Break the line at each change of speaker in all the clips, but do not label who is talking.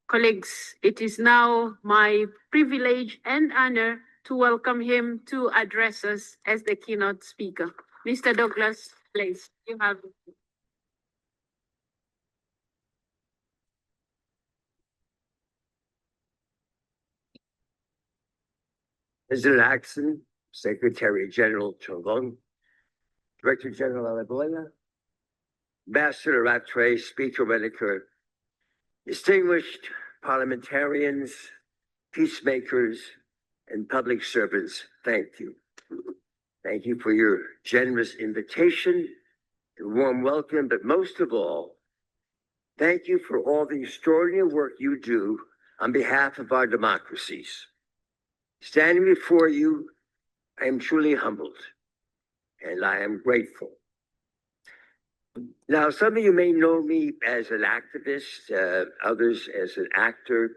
Colleagues, it is now my privilege and honor to welcome him to address us as the keynote speaker. Mr. Douglas, please, you have it.
President Axon, Secretary General Chongon, Director General Alaboya, Ambassador Rattray, Speaker Redeker, distinguished parliamentarians, peacemakers, and public servants, thank you. Thank you for your generous invitation and warm welcome, but most of all, thank you for all the extraordinary work you do on behalf of our democracies. Standing before you, I am truly humbled, and I am grateful. Now, some of you may know me as an activist, others as an actor,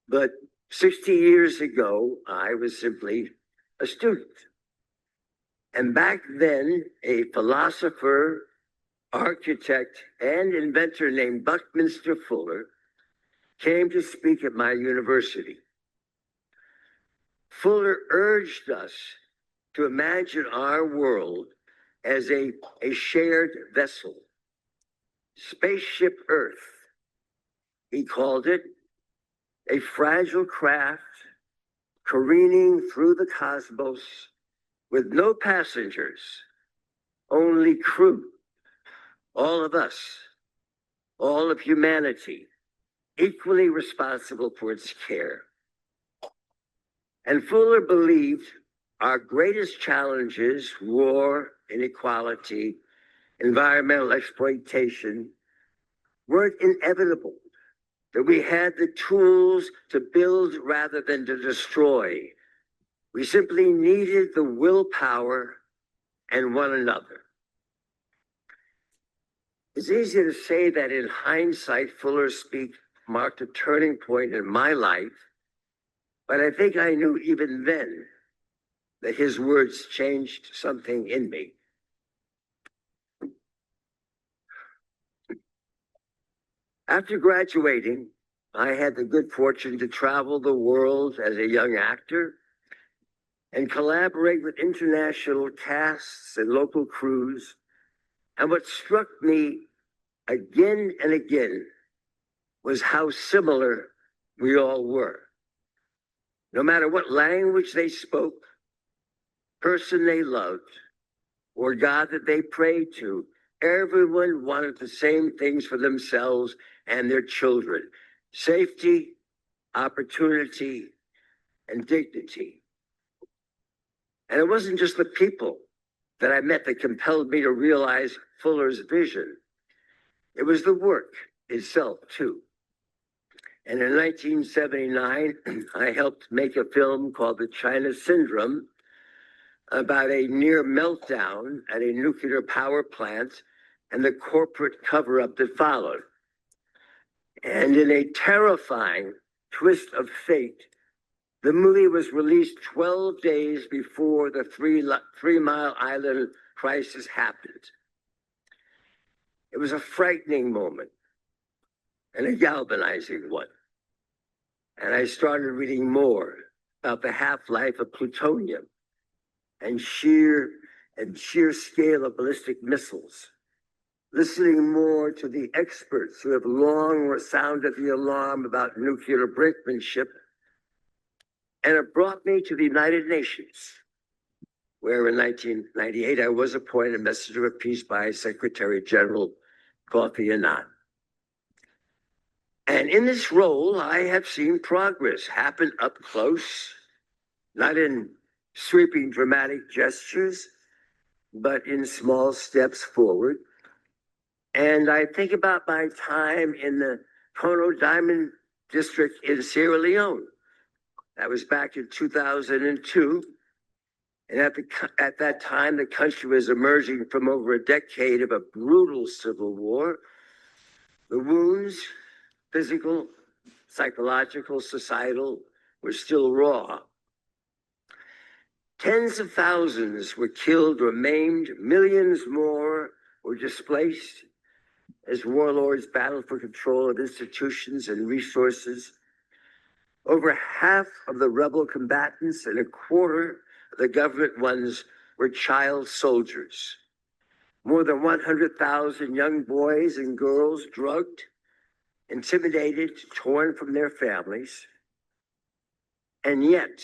but 60 years ago, I was simply a student. And back then, a philosopher, architect, and inventor named Buckminster Fuller came to speak at my university. Fuller urged us to imagine our world as a shared vessel, spaceship Earth. He called it a fragile craft careening through the cosmos with no passengers, only crew, all of us, all of humanity, equally responsible for its care. And Fuller believed our greatest challenges, war, inequality, environmental exploitation, weren't inevitable, that we had the tools to build rather than to destroy. We simply needed the willpower and one another. It's easy to say that in hindsight, Fuller's speech marked a turning point in my life, but I think I knew even then that his words changed something in me. After graduating, I had the good fortune to travel the world as a young actor and collaborate with international casts and local crews. And what struck me again and again was how similar we all were. No matter what language they spoke, person they loved, or God that they prayed to, everyone wanted the same things for themselves and their children: safety, opportunity, and dignity. And it wasn't just the people that I met that compelled me to realize Fuller's vision. It was the work itself, too. And in 1979, I helped make a film called The China Syndrome about a near meltdown at a nuclear power plant and the corporate cover-up that followed. And in a terrifying twist of fate, the movie was released 12 days before the Three Mile Island crisis happened. It was a frightening moment and a galvanizing one. And I started reading more about the half-life of plutonium and sheer scale of ballistic missiles, listening more to the experts who have long sounded the alarm about nuclear brinkmanship. And it brought me to the United Nations, where in 1998 I was appointed Messenger of Peace by Secretary General Kofi Annan. And in this role, I have seen progress happen up close, not in sweeping dramatic gestures, but in small steps forward. And I think about my time in the Kono Diamond District in Sierra Leone. That was back in 2002. And at that time, the country was emerging from over a decade of a brutal civil war. The wounds, physical, psychological, societal, were still raw. Tens of thousands were killed or maimed, millions more were displaced, as warlords battled for control of institutions and resources. Over half of the rebel combatants and a quarter of the government ones were child soldiers. More than 100,000 young boys and girls drugged, intimidated, torn from their families. And yet,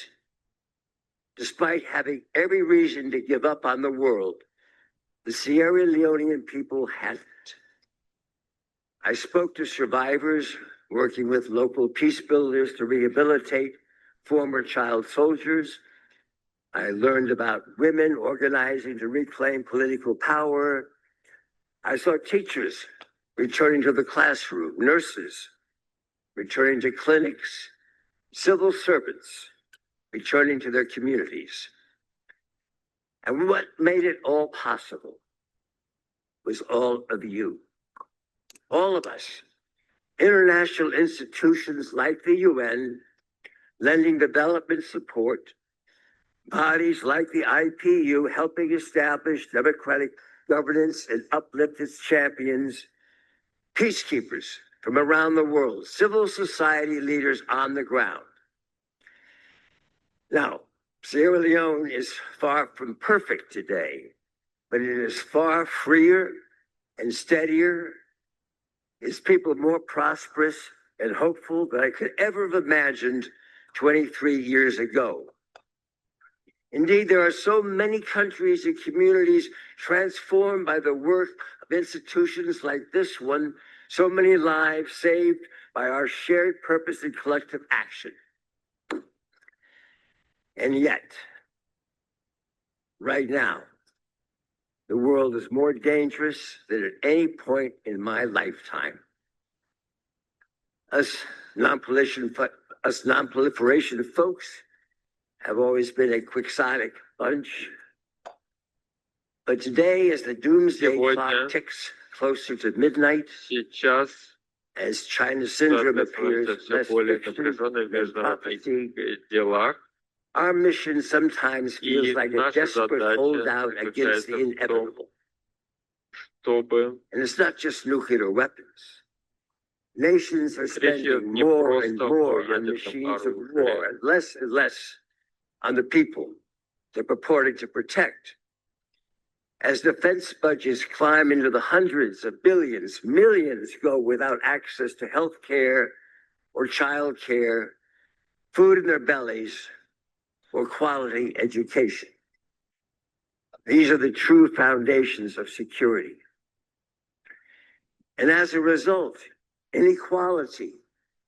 despite having every reason to give up on the world, the Sierra Leonean people hadn't. I spoke to survivors working with local peace builders to rehabilitate former child soldiers. I learned about women organizing to reclaim political power. I saw teachers returning to the classroom, nurses returning to clinics, civil servants returning to their communities. And what made it all possible was all of you, all of us, international institutions like the UN, lending development support, bodies like the IPU helping establish democratic governance and uplift its champions, peacekeepers from around the world, civil society leaders on the ground. Now, Sierra Leone is far from perfect today, but it is far freer and steadier. Its people more prosperous and hopeful than I could ever have imagined 23 years ago. Indeed, there are so many countries and communities transformed by the work of institutions like this one, so many lives saved by our shared purpose and collective action. And yet, right now, the world is more dangerous than at any point in my lifetime. Us non-proliferation folks have always been a quixotic bunch. But today, as the doomsday clock ticks closer to midnight,
Сейчас
as China's syndrome appears
все
less
более
fiction
напряженной в
than prophecy,
международных делах,
our mission sometimes feels
и
like a
наша
desperate
задача
holdout against the
заключается в том,
inevitable.
чтобы
And it's not just nuclear weapons. Nations are
речь
spending
идет не
more and
просто о
more on
ядерном
machines of
оружии,
war and less on the people they're purporting to protect. As defense budgets climb into the hundreds of billions, millions go without access to health care or child care, food in their bellies, or quality education. These are the true foundations of security. And as a result, inequality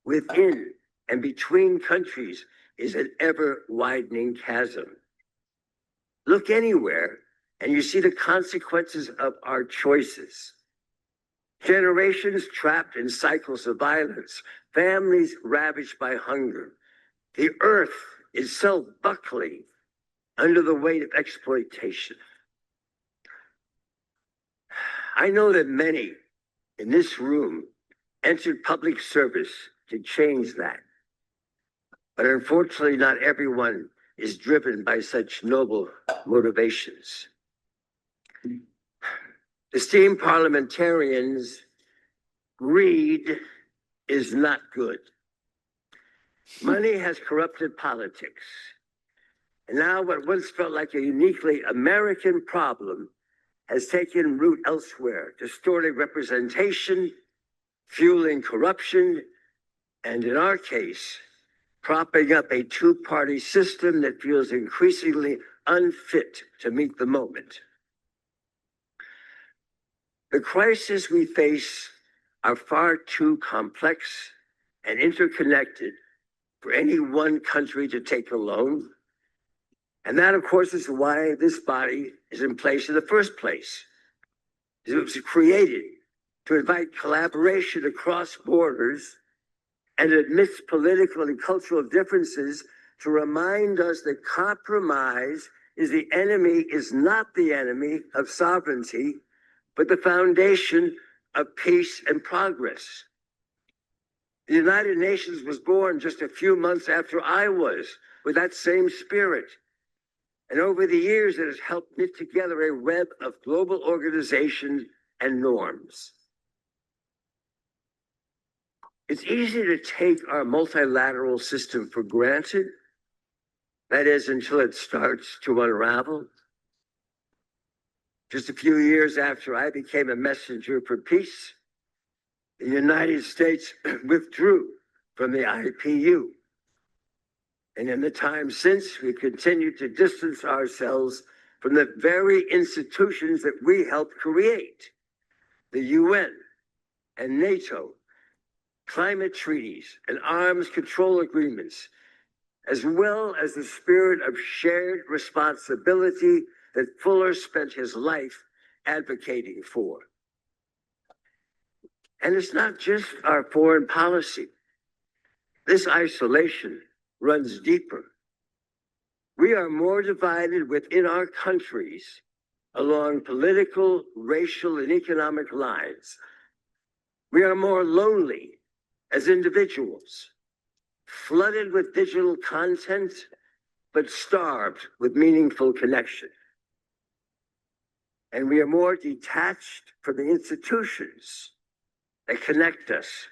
within and between countries is an ever-widening chasm. Look anywhere, and you see the consequences of our choices. Generations trapped in cycles of violence, families ravaged by hunger. The earth itself buckling under the weight of exploitation. I know that many in this room entered public service to change that. But unfortunately, not everyone is driven by such noble motivations. Esteemed parliamentarians, greed is not good. Money has corrupted politics. And now what once felt like a uniquely American problem has taken root elsewhere, distorting representation, fueling corruption, and in our case, propping up a two-party system that feels increasingly unfit to meet the moment. The crises we face are far too complex and interconnected for any one country to take alone. And that, of course, is why this body is in place in the first place. It was created to invite collaboration across borders and amidst political and cultural differences to remind us that compromise is not the enemy of sovereignty, but the foundation of peace and progress. The United Nations was born just a few months after I was, with that same spirit. And over the years, it has helped knit together a web of global organizations and norms. It's easy to take our multilateral system for granted. That is, until it starts to unravel. Just a few years after I became a messenger for peace, the United States withdrew from the IPU. And in the time since, we continued to distance ourselves from the very institutions that we helped create: the UN and NATO, climate treaties and arms control agreements, as well as the spirit of shared responsibility that Fuller spent his life advocating for. And it's not just our foreign policy. This isolation runs deeper. We are more divided within our countries along political, racial, and economic lines. We are more lonely as individuals, flooded with digital content, but starved with meaningful connection. And we are more detached from the institutions that connect us.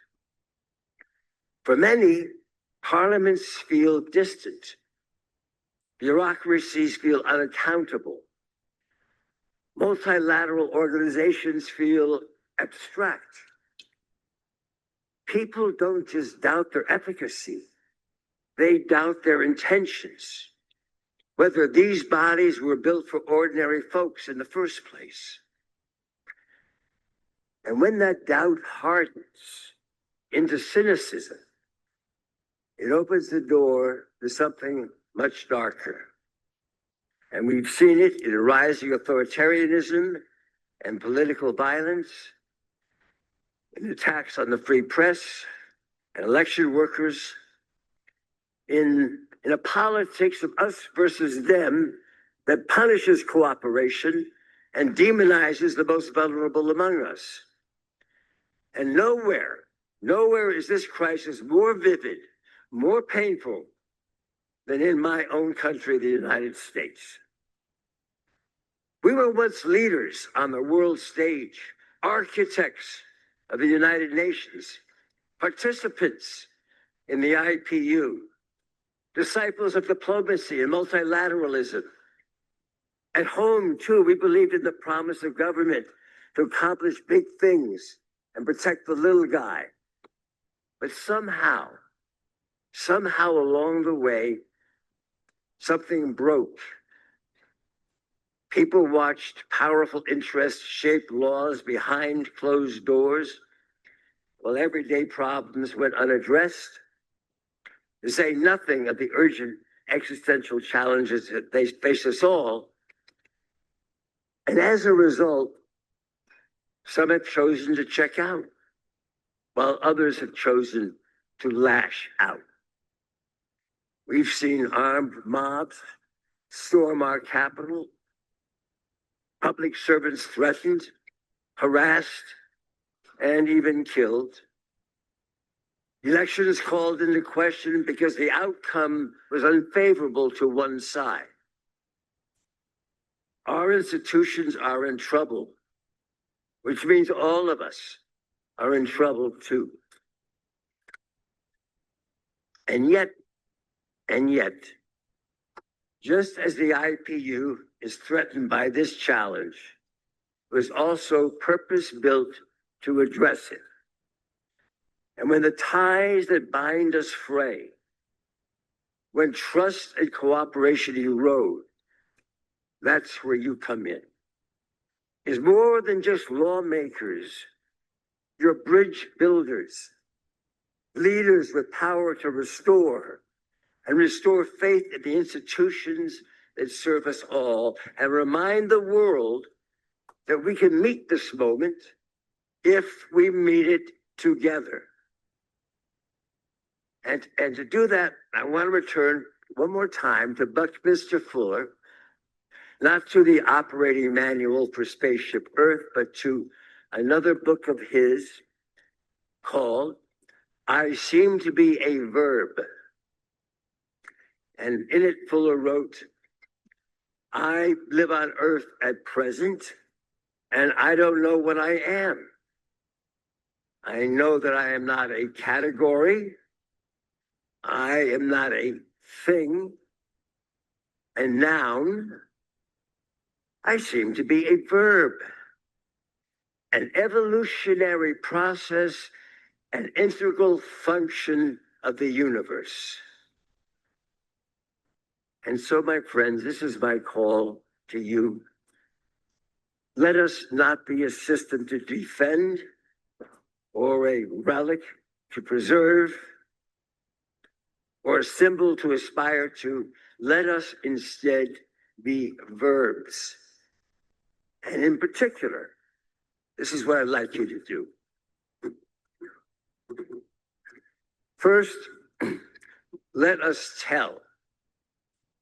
For many, parliaments feel distant. Bureaucracies feel unaccountable. Multilateral organizations feel abstract. People don't just doubt their efficacy, they doubt their intentions, whether these bodies were built for ordinary folks in the first place. And when that doubt hardens into cynicism, it opens the door to something much darker. And we've seen it in rising authoritarianism and political violence, in attacks on the free press and election workers, in a politics of us versus them that punishes cooperation and demonizes the most vulnerable among us. And nowhere is this crisis more vivid, more painful than in my own country, the United States. We were once leaders on the world stage, architects of the United Nations, participants in the IPU, disciples of diplomacy and multilateralism. At home, too, we believed in the promise of government to accomplish big things and protect the little guy. But somehow along the way, something broke. People watched powerful interests shape laws behind closed doors, while everyday problems went unaddressed, to say nothing of the urgent existential challenges that they face us all. And as a result, some have chosen to check out, while others have chosen to lash out. We've seen armed mobs storm our capital, public servants threatened, harassed, and even killed. Elections called into question because the outcome was unfavorable to one side. Our institutions are in trouble, which means all of us are in trouble too. And yet, just as the IPU is threatened by this challenge, it was also purpose-built to address it. And when the ties that bind us fray, when trust and cooperation erode, that's where you come in. It's more than just lawmakers. You're bridge builders, leaders with power to restore faith in the institutions that serve us all, and remind the world that we can meet this moment if we meet it together. And to do that, I want to return one more time to Buckminster Fuller, not to the operating manual for Spaceship Earth, but to another book of his called I Seem to Be a Verb. And in it, Fuller wrote, I live on Earth at present, and I don't know what I am. I know that I am not a category. I am not a thing, a noun. I seem to be a verb, an evolutionary process, an integral function of the universe. And so, my friends, this is my call to you. Let us not be a system to defend or a relic to preserve or a symbol to aspire to. Let us instead be verbs. And in particular, this is what I'd like you to do. First, let us tell.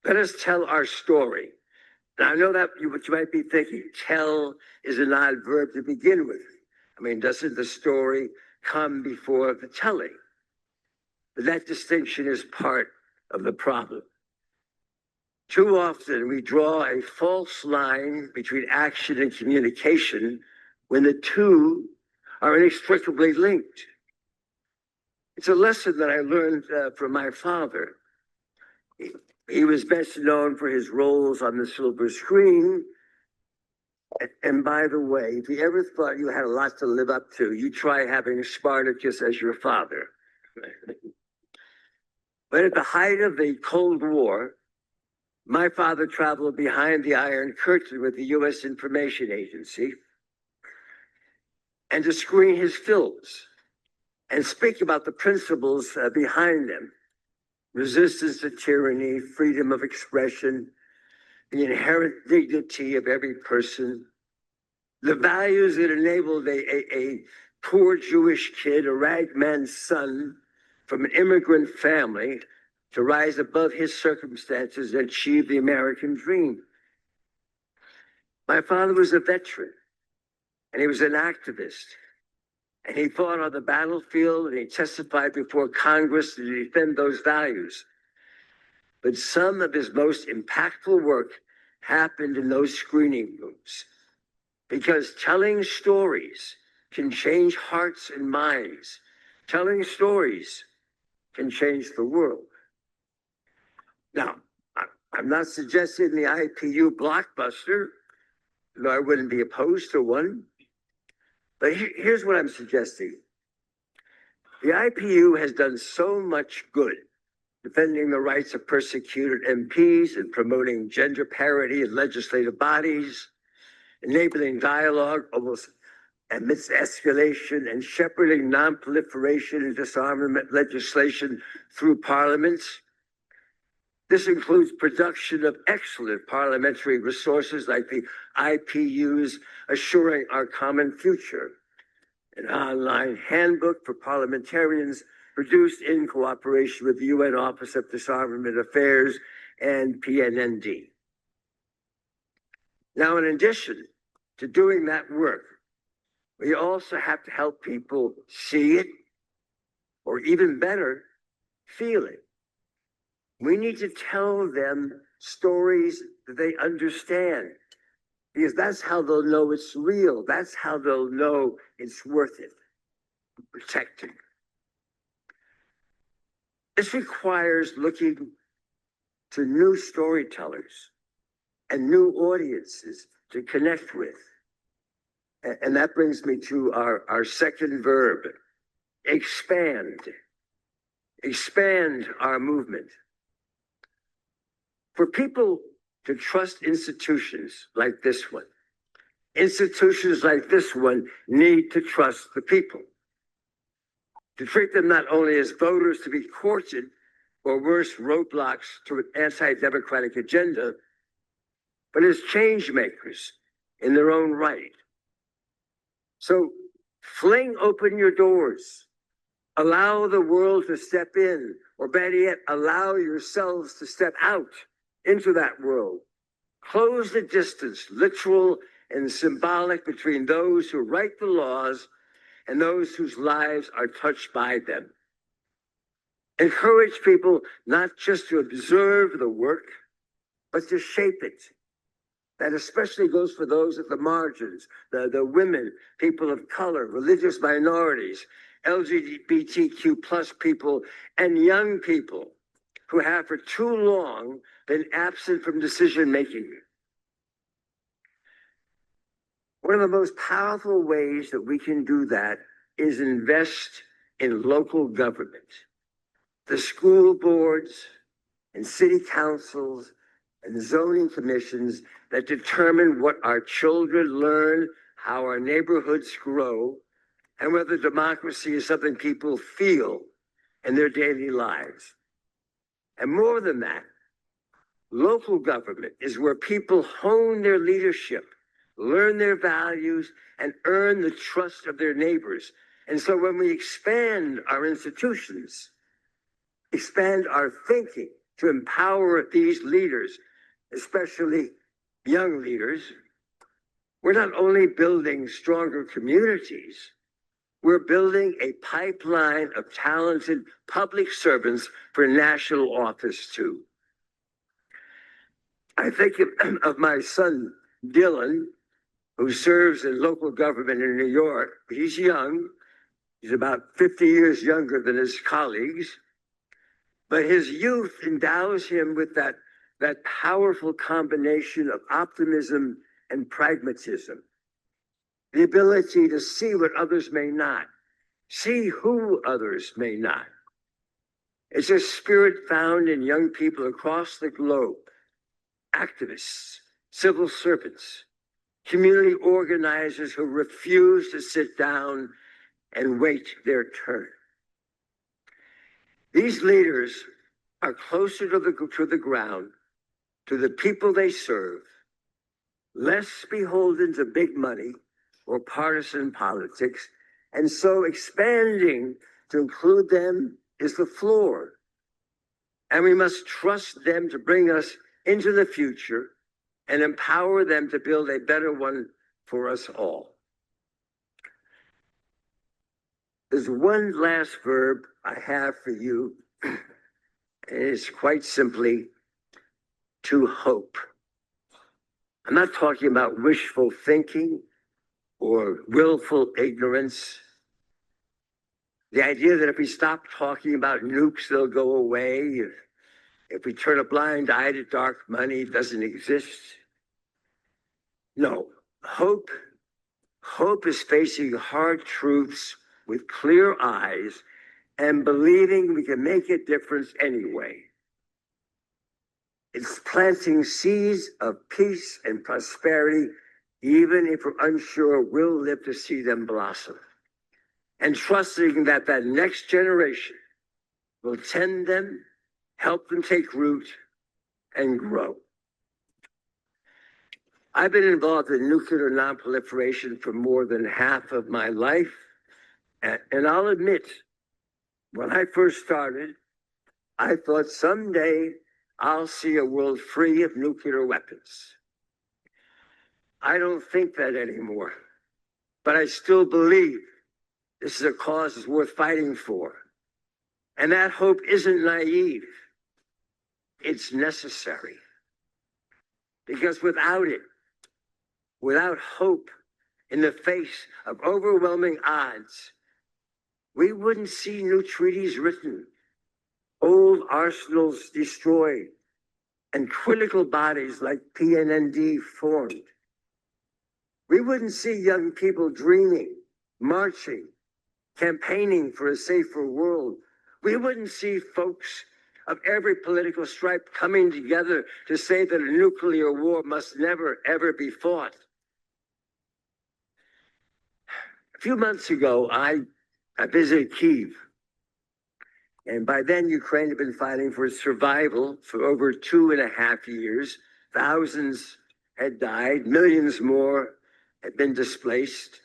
Let us tell our story. Now, I know that what you might be thinking, tell is an odd verb to begin with. I mean, doesn't the story come before the telling? But that distinction is part of the problem. Too often we draw a false line between action and communication when the two are inextricably linked. It's a lesson that I learned from my father. He was best known for his roles on the silver screen. And by the way, if you ever thought you had a lot to live up to, you try having Spartacus as your father. But at the height of the Cold War, my father traveled behind the Iron Curtain with the U.S. Information Agency and to screen his films and speak about the principles behind them: resistance to tyranny, freedom of expression, the inherent dignity of every person, the values that enabled a poor Jewish kid, a ragman's son from an immigrant family, to rise above his circumstances and achieve the American dream. My father was a veteran, and he was an activist. And he fought on the battlefield, and he testified before Congress to defend those values. But some of his most impactful work happened in those screening rooms, because telling stories can change hearts and minds. Telling stories can change the world. Now, I'm not suggesting the IPU blockbuster, though I wouldn't be opposed to one. But here's what I'm suggesting. The IPU has done so much good defending the rights of persecuted MPs and promoting gender parity in legislative bodies, enabling dialogue almost amidst escalation, and shepherding non-proliferation and disarmament legislation through parliaments. This includes production of excellent parliamentary resources like the IPU's Assuring Our Common Future, an online handbook for parliamentarians produced in cooperation with the UN Office of Disarmament Affairs and PNND. Now, in addition to doing that work, we also have to help people see it, or even better, feel it. We need to tell them stories that they understand, because that's how they'll know it's real. That's how they'll know it's worth it. Protecting. This requires looking to new storytellers and new audiences to connect with. And that brings me to our second verb, expand. Expand our movement. For people to trust institutions like this one, institutions like this one need to trust the people. To treat them not only as voters to be courted, or worse, roadblocks to an anti-democratic agenda, but as change makers in their own right. So fling open your doors. Allow the world to step in, or better yet, allow yourselves to step out into that world. Close the distance, literal and symbolic, between those who write the laws and those whose lives are touched by them. Encourage people not just to observe the work, but to shape it. That especially goes for those at the margins, the women, people of color, religious minorities, LGBTQ plus people, and young people who have for too long been absent from decision making. One of the most powerful ways that we can do that is invest in local government. The school boards and city councils and zoning commissions that determine what our children learn, how our neighborhoods grow, and whether democracy is something people feel in their daily lives. And more than that, local government is where people hone their leadership, learn their values, and earn the trust of their neighbors. And so when we expand our institutions, expand our thinking to empower these leaders, especially young leaders, we're not only building stronger communities, we're building a pipeline of talented public servants for national office too. I think of my son, Dylan, who serves in local government in New York. He's young. He's about 50 years younger than his colleagues. But his youth endows him with that powerful combination of optimism and pragmatism. The ability to see what others may not, see who others may not. It's a spirit found in young people across the globe, activists, civil servants, community organizers who refuse to sit down and wait their turn. These leaders are closer to the ground, to the people they serve, less beholden to big money or partisan politics, and so expanding to include them is the floor. And we must trust them to bring us into the future and empower them to build a better one for us all. There's one last verb I have for you, and it's quite simply to hope. I'm not talking about wishful thinking or willful ignorance. The idea that if we stop talking about nukes, they'll go away. If we turn a blind eye to dark money, it doesn't exist. No, hope is facing hard truths with clear eyes and believing we can make a difference anyway. It's planting seeds of peace and prosperity, even if we're unsure we'll live to see them blossom. And trusting that that next generation will tend them, help them take root, and grow. I've been involved in nuclear nonproliferation for more than half of my life. And I'll admit, when I first started, I thought someday I'll see a world free of nuclear weapons. I don't think that anymore, but I still believe this is a cause that's worth fighting for. And that hope isn't naive. It's necessary. Because without it, without hope in the face of overwhelming odds, we wouldn't see new treaties written, old arsenals destroyed, and critical bodies like PNND formed. We wouldn't see young people dreaming, marching, campaigning for a safer world. We wouldn't see folks of every political stripe coming together to say that a nuclear war must never, ever be fought. A few months ago, I visited Kyiv. And by then, Ukraine had been fighting for its survival for over 2.5 years. Thousands had died, millions more had been displaced.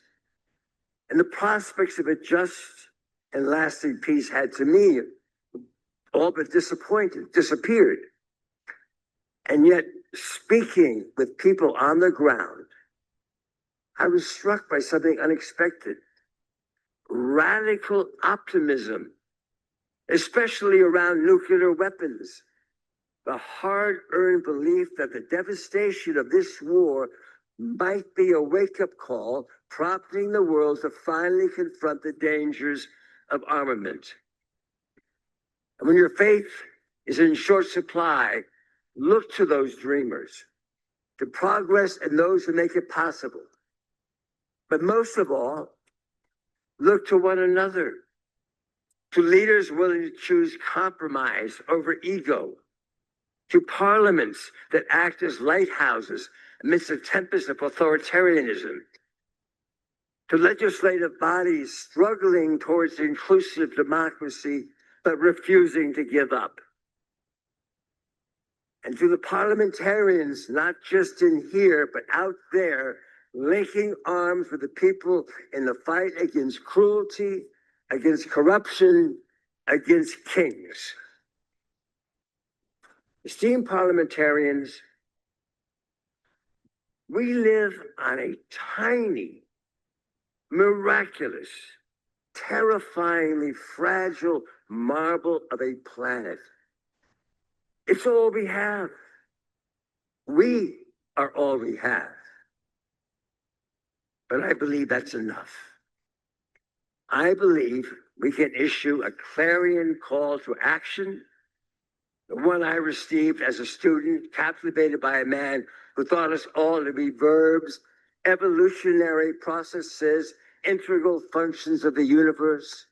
And the prospects of a just and lasting peace had, to me, all but disappeared. And yet, speaking with people on the ground, I was struck by something unexpected. Radical optimism, especially around nuclear weapons. the hard-earned belief that the devastation of this war might be a wake-up call, prompting the world to finally confront the dangers of armament. And when your faith is in short supply, look to those dreamers, to progress and those who make it possible. But most of all, look to one another, to leaders willing to choose compromise over ego, to parliaments that act as lighthouses amidst a tempest of authoritarianism, to legislative bodies struggling towards inclusive democracy but refusing to give up, and to the parliamentarians, not just in here but out there, linking arms with the people in the fight against cruelty, against corruption, against kings. Esteemed parliamentarians, we live on a tiny, miraculous, terrifyingly fragile marble of a planet. It's all we have. We are all we have. But I believe that's enough. I believe we can issue a clarion call to action, the one I received as a student, captivated by a man who thought us all to be verbs, evolutionary processes, integral functions of the universe.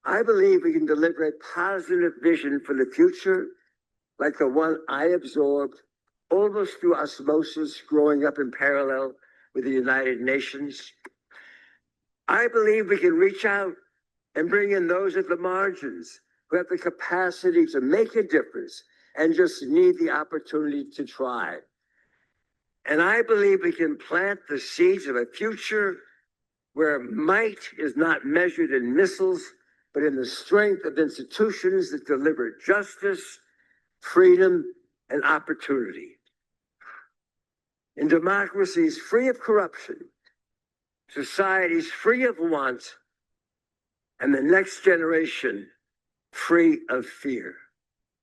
I believe we can deliver a positive vision for the future, like the one I absorbed almost through osmosis growing up in parallel with the United Nations. I believe we can reach out and bring in those at the margins who have the capacity to make a difference and just need the opportunity to try. And I believe we can plant the seeds of a future where might is not measured in missiles, but in the strength of institutions that deliver justice, freedom, and opportunity. In democracies free of corruption, societies free of want, and the next generation free of fear.